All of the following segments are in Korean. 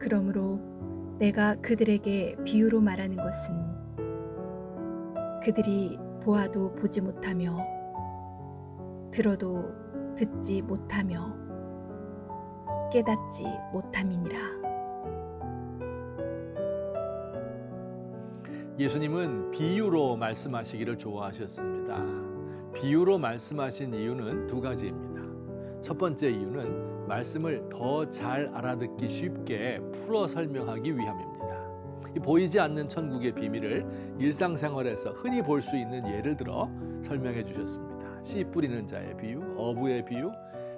그러므로 내가 그들에게 비유로 말하는 것은 그들이 보아도 보지 못하며 들어도 듣지 못하며 깨닫지 못함이니라. 예수님은 비유로 말씀하시기를 좋아하셨습니다. 비유로 말씀하신 이유는 두 가지입니다. 첫 번째 이유는 말씀을 더 잘 알아듣기 쉽게 풀어 설명하기 위함입니다. 이 보이지 않는 천국의 비밀을 일상생활에서 흔히 볼 수 있는 예를 들어 설명해 주셨습니다. 씨 뿌리는 자의 비유, 어부의 비유,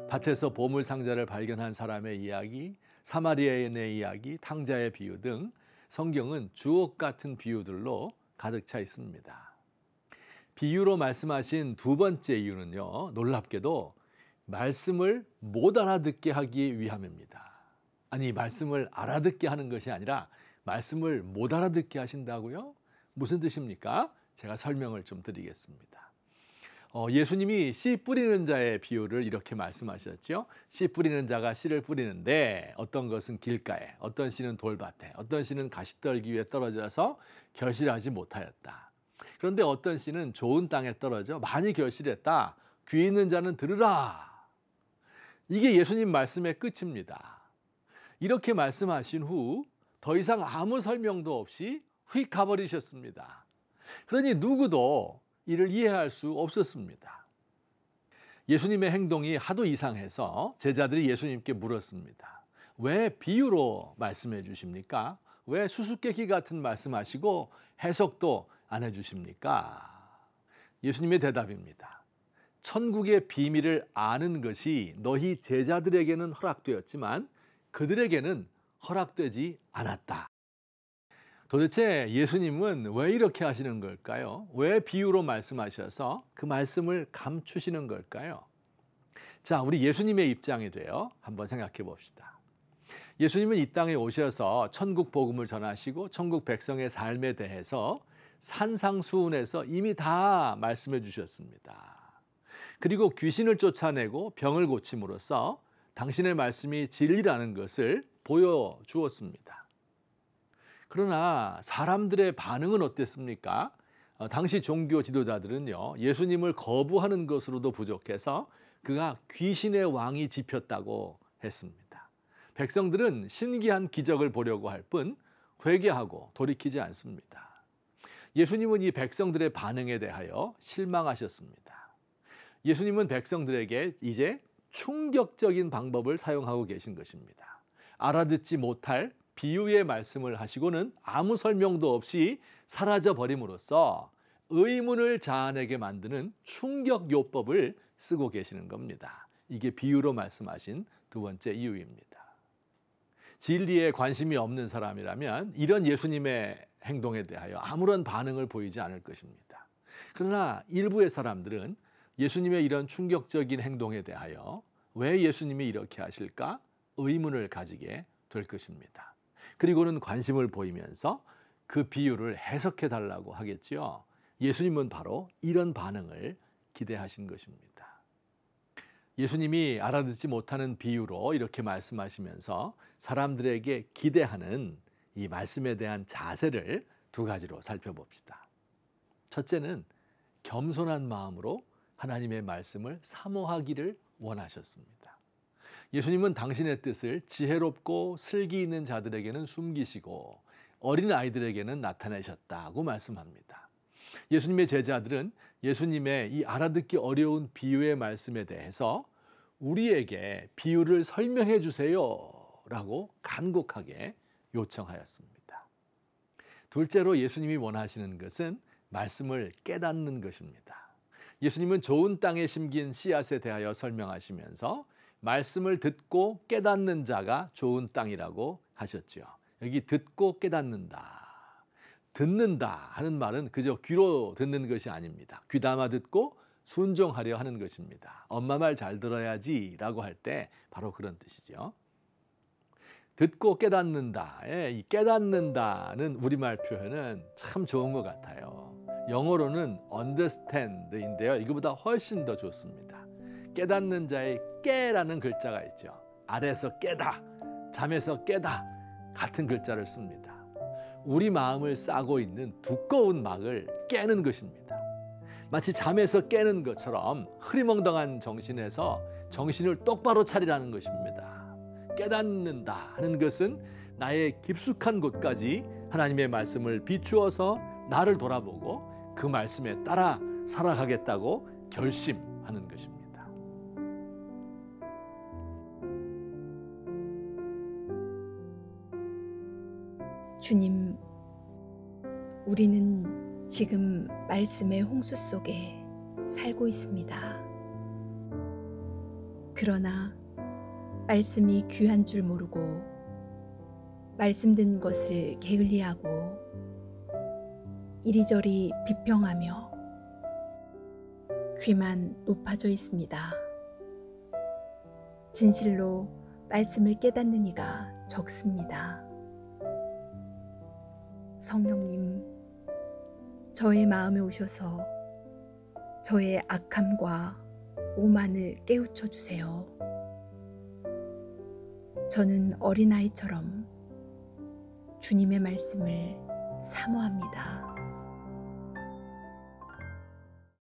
밭에서 보물 상자를 발견한 사람의 이야기, 사마리아인의 이야기, 탕자의 비유 등 성경은 주옥 같은 비유들로 가득 차 있습니다. 비유로 말씀하신 두 번째 이유는요, 놀랍게도 말씀을 못 알아듣게 하기 위함입니다. 아니, 말씀을 알아듣게 하는 것이 아니라 말씀을 못 알아듣게 하신다고요? 무슨 뜻입니까? 제가 설명을 좀 드리겠습니다. 예수님이 씨 뿌리는 자의 비유를 이렇게 말씀하셨죠. 씨 뿌리는 자가 씨를 뿌리는데 어떤 것은 길가에, 어떤 씨는 돌밭에, 어떤 씨는 가시떨기 위에 떨어져서 결실하지 못하였다. 그런데 어떤 씨는 좋은 땅에 떨어져 많이 결실했다. 귀 있는 자는 들으라. 이게 예수님 말씀의 끝입니다. 이렇게 말씀하신 후 더 이상 아무 설명도 없이 휙 가버리셨습니다. 그러니 누구도 이를 이해할 수 없었습니다. 예수님의 행동이 하도 이상해서 제자들이 예수님께 물었습니다. 왜 비유로 말씀해 주십니까? 왜 수수께끼 같은 말씀하시고 해석도 안 해주십니까? 예수님의 대답입니다. 천국의 비밀을 아는 것이 너희 제자들에게는 허락되었지만 그들에게는 허락되지 않았다. 도대체 예수님은 왜 이렇게 하시는 걸까요? 왜 비유로 말씀하셔서 그 말씀을 감추시는 걸까요? 자, 우리 예수님의 입장이 돼요. 한번 생각해 봅시다. 예수님은 이 땅에 오셔서 천국 복음을 전하시고 천국 백성의 삶에 대해서 산상수훈에서 이미 다 말씀해 주셨습니다. 그리고 귀신을 쫓아내고 병을 고침으로써 당신의 말씀이 진리라는 것을 보여주었습니다. 그러나 사람들의 반응은 어땠습니까? 당시 종교 지도자들은요, 예수님을 거부하는 것으로도 부족해서 그가 귀신의 왕이 짚였다고 했습니다. 백성들은 신기한 기적을 보려고 할 뿐 회개하고 돌이키지 않습니다. 예수님은 이 백성들의 반응에 대하여 실망하셨습니다. 예수님은 백성들에게 이제 충격적인 방법을 사용하고 계신 것입니다. 알아듣지 못할 비유의 말씀을 하시고는 아무 설명도 없이 사라져 버림으로써 의문을 자아내게 만드는 충격요법을 쓰고 계시는 겁니다. 이게 비유로 말씀하신 두 번째 이유입니다. 진리에 관심이 없는 사람이라면 이런 예수님의 행동에 대하여 아무런 반응을 보이지 않을 것입니다. 그러나 일부의 사람들은 예수님의 이런 충격적인 행동에 대하여 왜 예수님이 이렇게 하실까 의문을 가지게 될 것입니다. 그리고는 관심을 보이면서 그 비유를 해석해 달라고 하겠죠. 예수님은 바로 이런 반응을 기대하신 것입니다. 예수님이 알아듣지 못하는 비유로 이렇게 말씀하시면서 사람들에게 기대하는 이 말씀에 대한 자세를 두 가지로 살펴봅시다. 첫째는 겸손한 마음으로 하나님의 말씀을 사모하기를 원하셨습니다. 예수님은 당신의 뜻을 지혜롭고 슬기 있는 자들에게는 숨기시고 어린 아이들에게는 나타내셨다고 말씀합니다. 예수님의 제자들은 예수님의 이 알아듣기 어려운 비유의 말씀에 대해서 우리에게 비유를 설명해 주세요 라고 간곡하게 요청하였습니다. 둘째로 예수님이 원하시는 것은 말씀을 깨닫는 것입니다. 예수님은 좋은 땅에 심긴 씨앗에 대하여 설명하시면서 말씀을 듣고 깨닫는 자가 좋은 땅이라고 하셨죠. 여기 듣고 깨닫는다. 듣는다 하는 말은 그저 귀로 듣는 것이 아닙니다. 귀담아 듣고 순종하려 하는 것입니다. 엄마 말 잘 들어야지 라고 할 때 바로 그런 뜻이죠. 듣고 깨닫는다. 이 깨닫는다는 우리말 표현은 참 좋은 것 같아요. 영어로는 understand인데요. 이거보다 훨씬 더 좋습니다. 깨닫는 자의 깨라는 글자가 있죠. 아래서 깨다, 잠에서 깨다, 같은 글자를 씁니다. 우리 마음을 싸고 있는 두꺼운 막을 깨는 것입니다. 마치 잠에서 깨는 것처럼 흐리멍덩한 정신에서 정신을 똑바로 차리라는 것입니다. 깨닫는다 하는 것은 나의 깊숙한 곳까지 하나님의 말씀을 비추어서 나를 돌아보고 그 말씀에 따라 살아가겠다고 결심하는 것입니다. 주님, 우리는 지금 말씀의 홍수 속에 살고 있습니다. 그러나 말씀이 귀한 줄 모르고 말씀 듣는 것을 게을리하고 이리저리 비평하며 귀만 높아져 있습니다. 진실로 말씀을 깨닫는 이가 적습니다. 성령님, 저의 마음에 오셔서 저의 악함과 오만을 깨우쳐 주세요. 저는 어린아이처럼 주님의 말씀을 사모합니다.